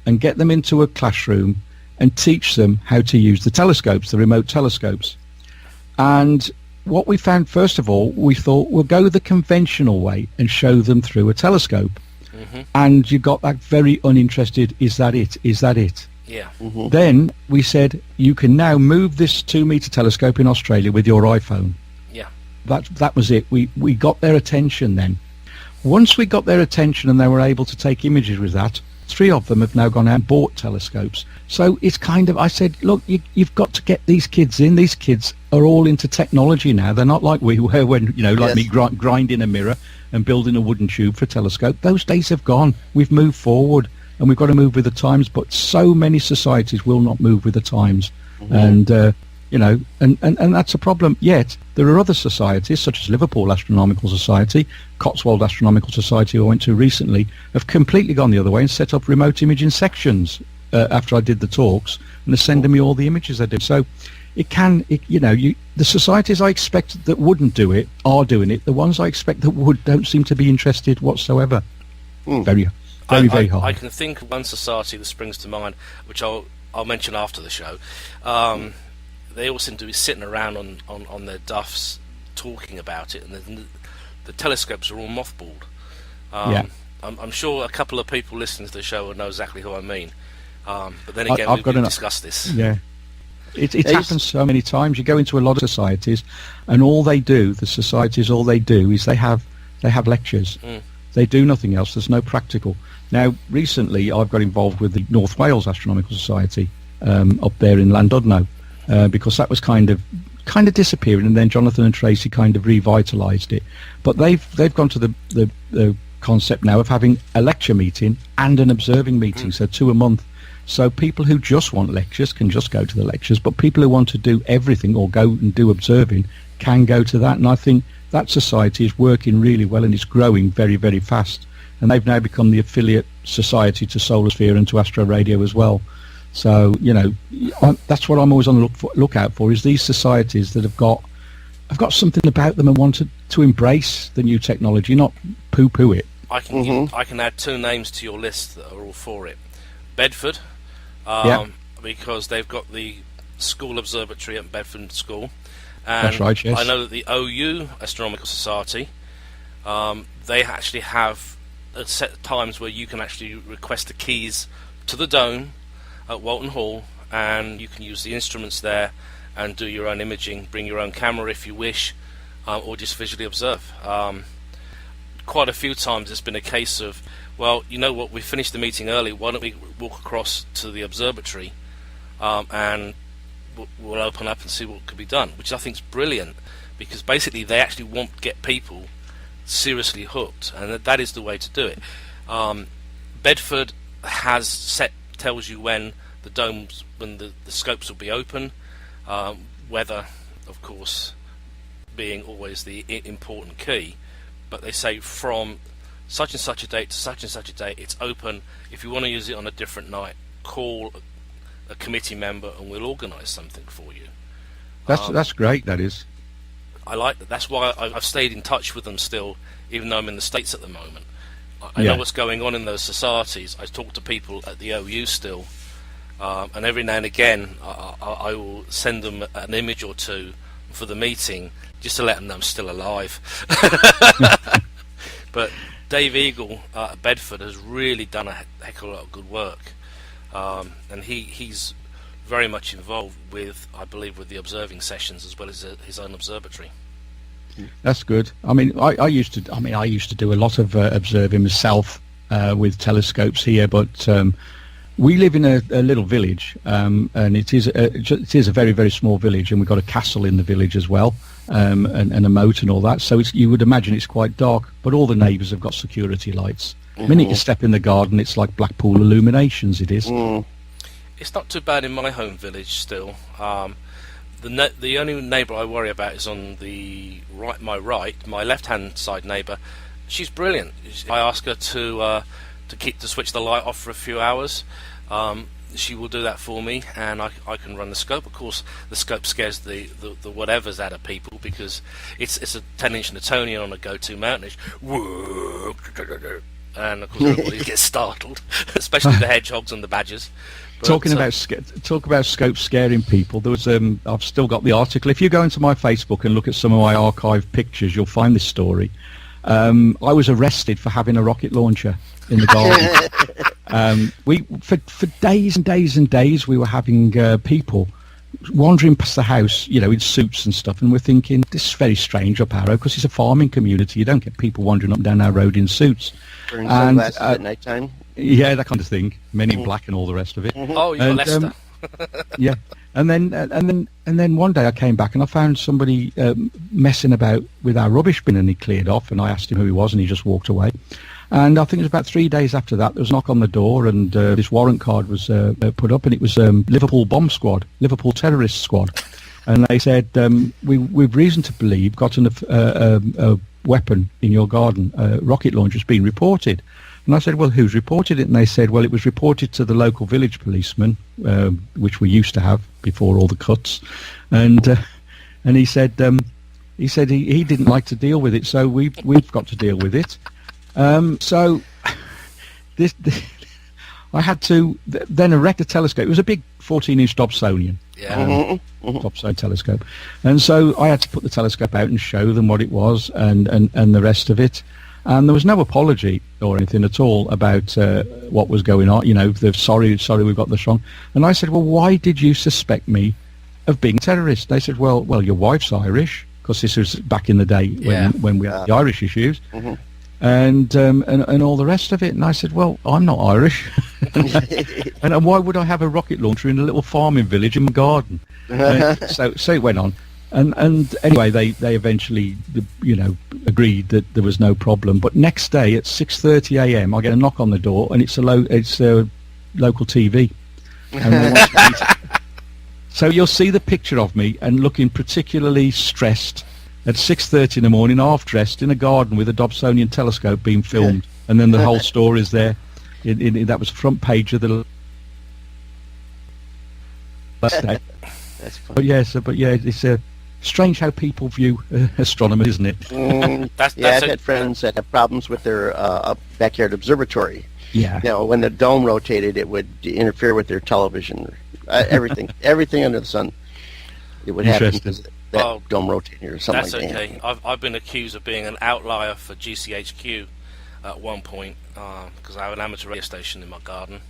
and get them into a classroom and teach them how to use the telescopes, the remote telescopes. And what we found, first of all, we thought we'll go the conventional way and show them through a telescope. Mm-hmm. And you got that very uninterested, is that it? Is that it? Yeah. Mm-hmm. Then we said, you can now move this 2-meter telescope in Australia with your iPhone. Yeah. That was it. We got their attention then. Once we got their attention and they were able to take images with that, 3 of them have now gone out and bought telescopes. So it's kind of, I said, look, you've got to get these kids in. These kids are all into technology now. They're not like we were when, like me grinding a mirror and building a wooden tube for a telescope. Those days have gone. We've moved forward and we've got to move with the times, but so many societies will not move with the times. Mm-hmm. And that's a problem. Yet there are other societies, such as Liverpool Astronomical Society, Cotswold Astronomical Society, I went to recently, have completely gone the other way and set up remote imaging sections after I did the talks, and they're sending me all the images they do. So the societies I expected that wouldn't do it are doing it. The ones I expect that would don't seem to be interested whatsoever. Very hard. I can think of one society that springs to mind, which I'll mention after the show. They all seem to be sitting around on their duffs talking about it, and the telescopes are all mothballed. I'm sure a couple of people listening to the show will know exactly who I mean. But then again, we've discussed this. Yeah. It happens so many times. You go into a lot of societies, and the societies is they have lectures. They do nothing else. There's no practical. Now, recently, I've got involved with the North Wales Astronomical Society up there in Llandudno, because that was kind of disappearing, and then Jonathan and Tracy kind of revitalised it. But they've gone to the concept now of having a lecture meeting and an observing meeting, so 2 a month. So people who just want lectures can just go to the lectures, but people who want to do everything or go and do observing can go to that. And I think that society is working really well and it's growing very, very fast. And they've now become the affiliate society to Solar Sphere and to Astro Radio as well. So, that's what I'm always on the lookout for, is these societies that have got something about them and want to embrace the new technology, not poo-poo it. I can add 2 names to your list that are all for it. Bedford, because they've got the school observatory at Bedford School. And that's right, yes. I know that the OU Astronomical Society, they actually have set times where you can actually request the keys to the dome at Walton Hall, and you can use the instruments there and do your own imaging, bring your own camera if you wish, or just visually observe. Quite a few times it's been a case of, well, you know what, we finished the meeting early, why don't we walk across to the observatory and we'll open up and see what could be done, which I think is brilliant, because basically they actually want to get people seriously hooked, and that is the way to do it. Bedford tells you when the scopes will be open, weather, of course, being always the important key, but they say from such and such a date to such and such a date it's open. If you want to use it on a different night, call a committee member and we'll organise something for you. That's great, that is. I like that. That's why I've stayed in touch with them still, even though I'm in the States at the moment. I know what's going on in those societies. I talk to people at the OU still, and every now and again I will send them an image or 2 for the meeting just to let them know I'm still alive. But Dave Eagle at Bedford has really done a heck of a lot of good work, and he's very much involved with, I believe, with the observing sessions as well as his own observatory. That's good. I mean, I used to do a lot of observing myself with telescopes here, but we live in a little village, and it is a very, very small village, and we've got a castle in the village as well, and a moat and all that. So you would imagine it's quite dark, but all the neighbours have got security lights. The minute you step in the garden, it's like Blackpool illuminations. It is. It's not too bad in my home village still. The only neighbour I worry about is on my left-hand side neighbour. She's brilliant. I ask her to switch the light off for a few hours. She will do that for me, and I can run the scope. Of course, the scope scares the whatevers out of people because it's a 10-inch Newtonian on a go-to mountain. And of course everybody gets startled, especially the hedgehogs and the badgers. But, talk about scopes scaring people. There was I've still got the article. If you go into my Facebook and look at some of my archived pictures, you'll find this story. I was arrested for having a rocket launcher in the garden. For days and days and days we were having people wandering past the house, in suits and stuff, and we're thinking, this is very strange up Harrow, because it's a farming community. You don't get people wandering up and down our road in suits. Wearing sunglasses at night time. Yeah, that kind of thing. Men in black and all the rest of it. Oh, you're Leicester. Yeah, and then one day I came back and I found somebody messing about with our rubbish bin, and he cleared off, and I asked him who he was, and he just walked away. And I think it was about 3 days after that, there was a knock on the door, and this warrant card was put up, and it was Liverpool Bomb Squad, Liverpool Terrorist Squad. And they said, we've reason to believe got a weapon in your garden, rocket launcher's been reported. And I said, well, who's reported it? And they said, well, it was reported to the local village policeman, which we used to have before all the cuts. And he said he didn't like to deal with it, so we've got to deal with it. So this I had to then erect a telescope. It was a big 14-inch Dobsonian. Dobson telescope. And so I had to put the telescope out and show them what it was and the rest of it. And there was no apology or anything at all about what was going on. They're sorry, we've got this wrong. And I said, well, why did you suspect me of being a terrorist? They said, well, your wife's Irish, because this was back in the day when we had the Irish issues. And all the rest of it. And I said, well, I'm not Irish. and why would I have a rocket launcher in a little farming village in my garden? So it went on. And anyway, they eventually, agreed that there was no problem. But next day at 6:30 a.m., I get a knock on the door, and it's a local TV. And they want to meet. So you'll see the picture of me and looking particularly stressed at 6:30 in the morning, half dressed in a garden with a Dobsonian telescope being filmed, and then the whole story is there. That was the front page of the last day. That's funny. But yeah, it's strange how people view astronomy, isn't it? I've had friends that have problems with their backyard observatory. Yeah. When the dome rotated, it would interfere with their television. Everything under the sun. It would happen because that dome rotating or something like that. That's okay. I've been accused of being an outlier for GCHQ at one point because I have an amateur radio station in my garden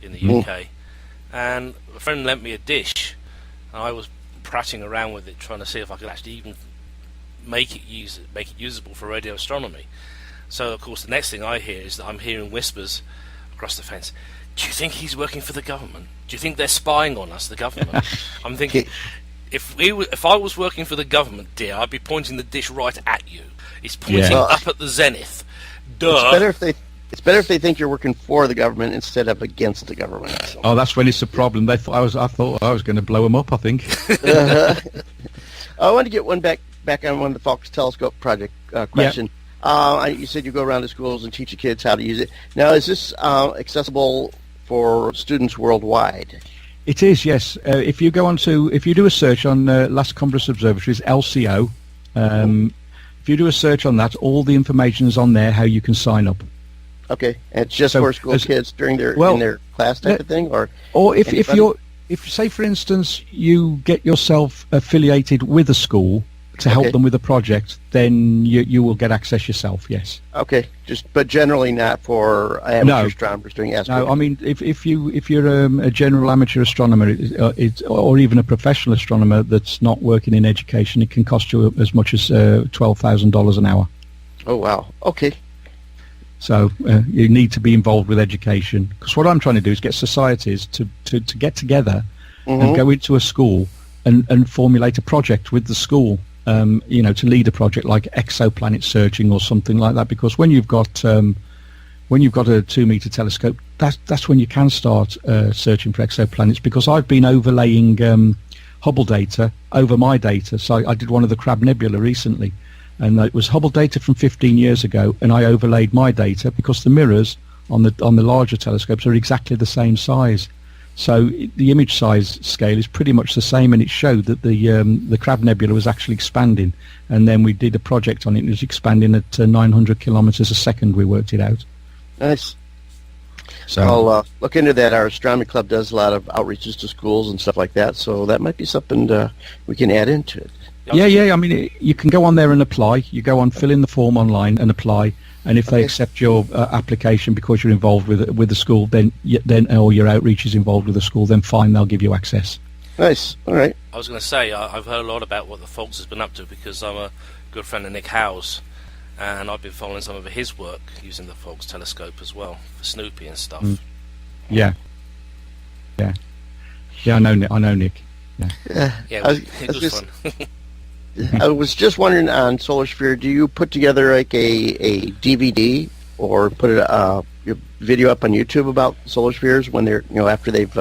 in the UK, and a friend lent me a dish, and I was prattling around with it trying to see if I could actually even make it usable for radio astronomy. So of course the next thing I hear is that I'm hearing whispers across the fence. Do you think he's working for the government? Do you think they're spying on us, the government? I'm thinking, if I was working for the government, dear, I'd be pointing the dish right at you. It's pointing up at the zenith. Duh. It's better if they think you're working for the government instead of against the government. So. Oh, that's when it's a problem. I thought I was going to blow them up, I think. I want to get one back on one of the Falks Telescope project question. You said you go around to schools and teach the kids how to use it. Now, is this accessible for students worldwide? It is, yes. If you do a search on Las Cumbres Observatories, LCO, if you do a search on that, all the information is on there, how you can sign up. Okay, and it's just for school kids during in their class type of thing, or if, say, for instance, you get yourself affiliated with a school to help them with a project, then you will get access yourself. Yes. Okay. But generally not for amateur astronomers doing astrophysics. No, I mean, if you're a general amateur astronomer, or even a professional astronomer that's not working in education, it can cost you as much as $12,000 an hour. Oh wow. Okay. So you need to be involved with education, because what I'm trying to do is get societies to get together and go into a school and formulate a project with the school. To lead a project like exoplanet searching or something like that, because when you've got a 2-meter telescope, that's when you can start searching for exoplanets. Because I've been overlaying Hubble data over my data. So I did one of the Crab Nebula recently, and it was Hubble data from 15 years ago, and I overlaid my data because the mirrors on the larger telescopes are exactly the same size. So the image size scale is pretty much the same, and it showed that the Crab Nebula was actually expanding. And then we did a project on it, and it was expanding at 900 kilometers a second. We worked it out. Nice. So I'll look into that. Our astronomy club does a lot of outreaches to schools and stuff like that, so that might be something we can add into it. Yeah. I mean, you can go on there and apply. You go on, fill in the form online and apply. And if they accept your application because you're involved with the school, then or your outreach is involved with the school, then fine, they'll give you access. Nice. All right. I was going to say, I've heard a lot about what the Fox has been up to, because I'm a good friend of Nick Howe's, and I've been following some of his work using the Fox telescope as well for Snoopy and stuff. Yeah. I know Nick. Yeah, it was fun. I was just wondering, on Solar Sphere, do you put together like a DVD or put your video up on YouTube about solar spheres when they're after they've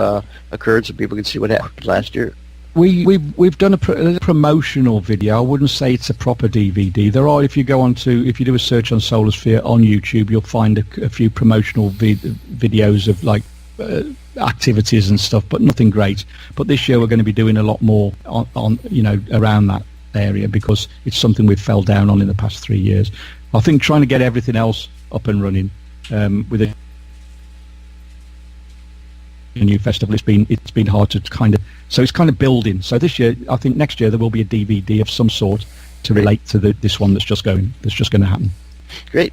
occurred, so people can see what happened last year? We've done a promotional video. I wouldn't say it's a proper DVD. There are, if you do a search on Solar Sphere on YouTube, you'll find a few promotional videos of like activities and stuff, but nothing great. But this year we're going to be doing a lot more on around that area, because it's something we've fell down on in the past 3 years. I think trying to get everything else up and running with a new festival, it's been hard to so it's kind of building. So this year, I think next year there will be a DVD of some sort to relate to this one that's just going to happen. Great.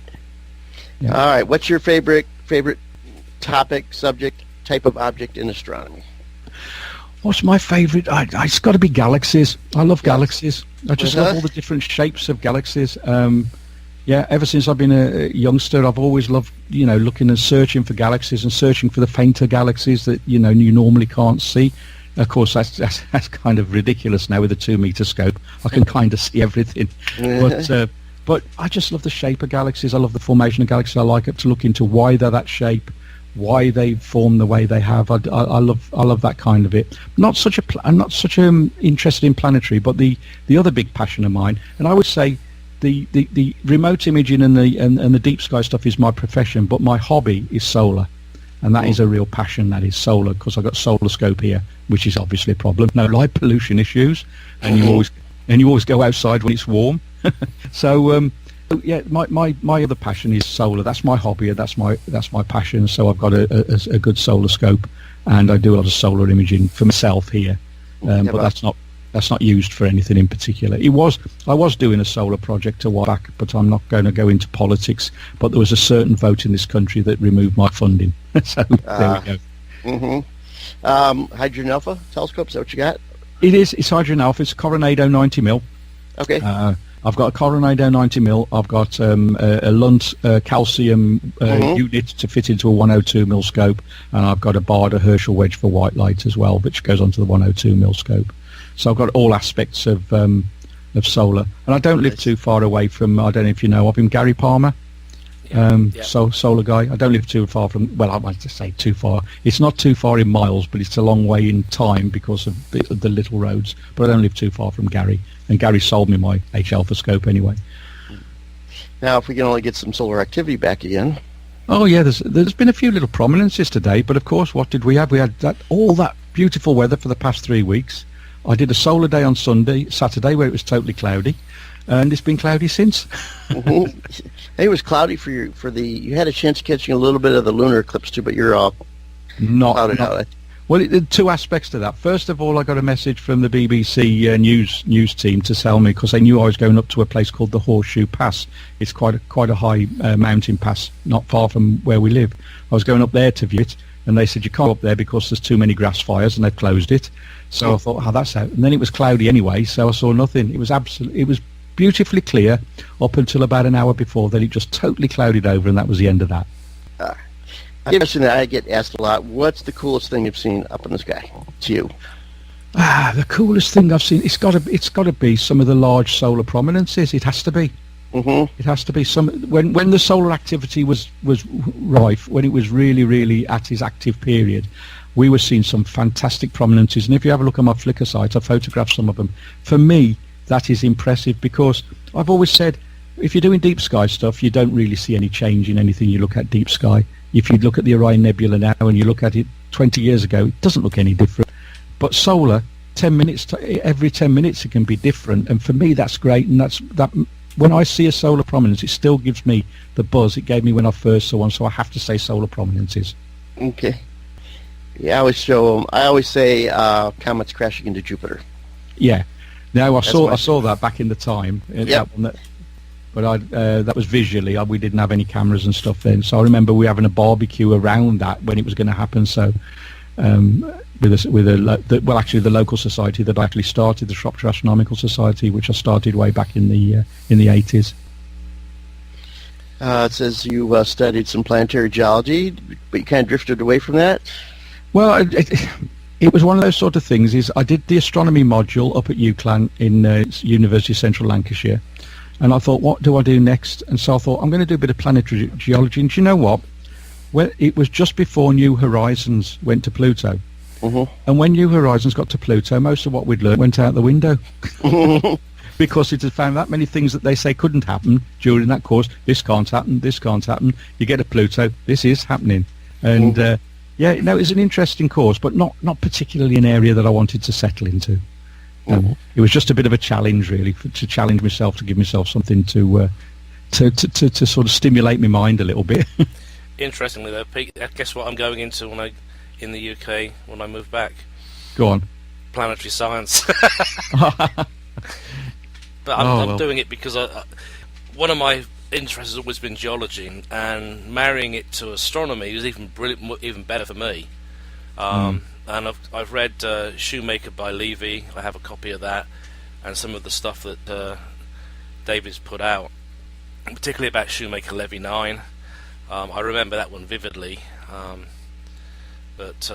Yeah. All right, what's your favorite topic, subject, type of object in astronomy? What's my favourite? It's got to be galaxies. I love galaxies. I just love all the different shapes of galaxies. Ever since I've been a youngster, I've always loved, looking and searching for galaxies and searching for the fainter galaxies that, you normally can't see. Of course, that's kind of ridiculous now with a 2-meter scope. I can kind of see everything. But I just love the shape of galaxies. I love the formation of galaxies. I like it to look into why they're that shape, why they form the way they have. I love that kind of it. I'm not such interested in planetary, but the other big passion of mine, and I would say the remote imaging and the deep sky stuff is my profession, but my hobby is solar, and that is a real passion. That is solar, because I've got solar scope here, which is obviously a problem. No light pollution issues, and you always go outside when it's warm. So. Yeah, my other passion is solar. That's my hobby. That's my passion. So I've got a good solar scope, and I do a lot of solar imaging for myself here. But that's not used for anything in particular. I was doing a solar project a while back, but I'm not going to go into politics. But there was a certain vote in this country that removed my funding. So there we go. Hydrogen Alpha telescope. Is that what you got? It is. It's Hydrogen Alpha. It's a Coronado 90mm. Okay. I've got a Coronado 90mm. I've got a Lunt calcium unit to fit into a 102mm scope, and I've got a Barda Herschel wedge for white light as well, which goes onto the 102mm scope. So I've got all aspects of solar, and I don't live too far away from. I don't know if you know of him, Gary Palmer. So solar guy. I don't live too far from. Well, I might just say too far. It's not too far in miles, but it's a long way in time because of the little roads. But I don't live too far from Gary, and Gary sold me my H alpha scope anyway. Now, if we can only get some solar activity back again. Oh yeah, there's been a few little prominences today, but of course, what did we have? We had all that beautiful weather for the past 3 weeks. I did a solar day on Saturday, where it was totally cloudy, and it's been cloudy since. It was cloudy you had a chance of catching a little bit of the lunar eclipse too, but you're all clouded out. Well, there are two aspects to that. First of all, I got a message from the BBC news team to tell me, because they knew I was going up to a place called the Horseshoe Pass. It's quite a high mountain pass, not far from where we live. I was going up there to view it, and they said you can't go up there because there's too many grass fires, and they've closed it. So I thought, oh, that's out. And then it was cloudy anyway, so I saw nothing. It was beautifully clear up until about an hour before. Then it just totally clouded over, and that was the end of that. A question that I get asked a lot: what's the coolest thing you've seen up in the sky? To you? The coolest thing I've seen, it's got to be some of the large solar prominences. It has to be. Mm-hmm. It has to be some when the solar activity was rife, when it was really at its active period. We were seeing some fantastic prominences, and if you have a look at my Flickr site, I photographed some of them. For me, that is impressive, because I've always said, if you're doing deep sky stuff, you don't really see any change in anything you look at deep sky. If you look at the Orion Nebula now and you look at it 20 years ago, it doesn't look any different. But solar, 10 minutes every 10 minutes it can be different, and for me that's great. And that when I see a solar prominence, it still gives me the buzz it gave me when I first saw one. So I have to say solar prominences. Okay. Yeah, I always show them. I always say comets crashing into Jupiter. Yeah. Now I saw that back in the time. Yep. But that was visually. We didn't have any cameras and stuff then, so I remember we having a barbecue around that when it was going to happen. So, the local society that actually started the Shropshire Astronomical Society, which I started way back in the 80s. It says you studied some planetary geology, but you kind of drifted away from that. Well, it was one of those sort of things. I did the astronomy module up at UCLan in University of Central Lancashire. And I thought, what do I do next? And so I thought, I'm going to do a bit of planetary geology. And do you know what? Well, it was just before New Horizons went to Pluto. Mm-hmm. And when New Horizons got to Pluto, most of what we'd learned went out the window. Because it had found that many things that they say couldn't happen during that course. This can't happen, this can't happen. You get to Pluto, this is happening. And, it's an interesting course, but not particularly an area that I wanted to settle into. It was just a bit of a challenge, really, to challenge myself, to give myself something to sort of stimulate my mind a little bit. Interestingly, though, Pete, guess what I'm going into in the UK when I move back? Go on. Planetary science. But I'm doing it because one of my interests has always been geology, and marrying it to astronomy is even better for me. And I've read Shoemaker by Levy. I have a copy of that, and some of the stuff that David's put out, particularly about Shoemaker Levy 9. I remember that one vividly, but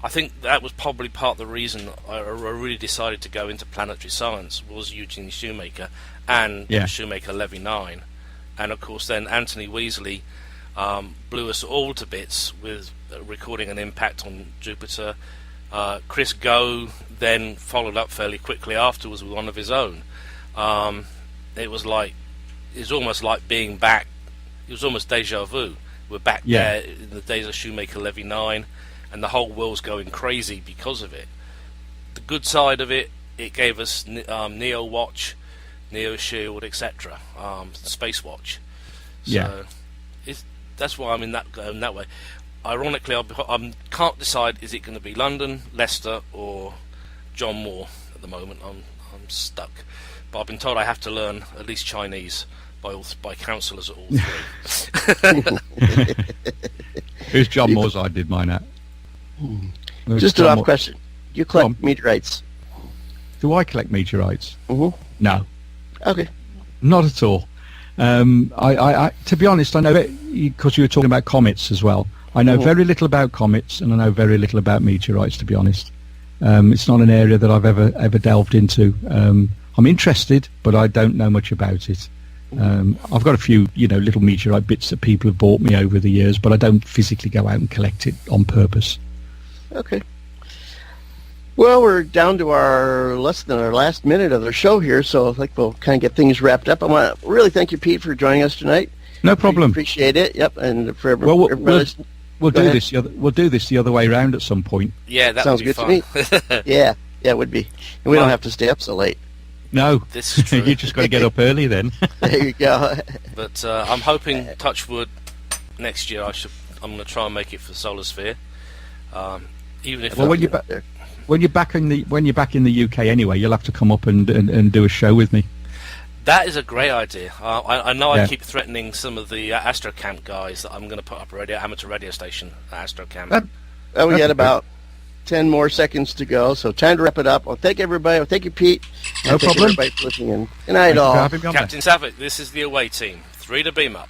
I think that was probably part of the reason I really decided to go into planetary science, was Eugene Shoemaker and Shoemaker Levy 9. And of course then Anthony Weasley blew us all to bits with recording an impact on Jupiter. Chris Goh then followed up fairly quickly afterwards with one of his own. It was almost like being back. It was almost deja vu. We're back there in the days of Shoemaker Levy 9, and the whole world's going crazy because of it. The good side of it gave us Neo Watch, Neo Shield, etc. Space Watch. So that's why I'm in that way. Ironically, I can't decide, is it going to be London, Leicester, or John Moore at the moment. I'm stuck. But I've been told I have to learn at least Chinese by counsellors at all three. Who's John Moore's I did mine at? Just an off question. Do you collect meteorites? Do I collect meteorites? Mm-hmm. No. Okay. Not at all. I to be honest, I know because you were talking about comets as well. I know very little about comets, and I know very little about meteorites, to be honest. It's not an area that I've ever delved into. I'm interested, but I don't know much about it. I've got a few, little meteorite bits that people have bought me over the years, but I don't physically go out and collect it on purpose. Okay. Well, we're down to less than our last minute of the show here, so I think we'll kind of get things wrapped up. I want to really thank you, Pete, for joining us tonight. No problem. Appreciate it. Yep, and for everybody. We'll do this. We'll do this the other way around at some point. Yeah, that sounds would be good fun. to me. Yeah, it would be. And we don't have to stay up so late. No, this is true. You just got to get up early then. There you go. But I'm hoping, touch wood, next year I'm going to try and make it for the Solar Sphere. Even if Well, when you're back in the UK anyway, you'll have to come up and do a show with me. that is a great idea. I know Yeah. I keep threatening some of the Astrocamp guys that I'm going to put up a amateur radio station at Astrocamp. Well, we got about 10 more seconds to go, so time to wrap it up. Well, thank everybody. Well, thank you, Pete. No And thank problem. everybody for listening in. Good night, Thank you for all. having me on there. Captain Savick, this is the away team. 3 to beam up.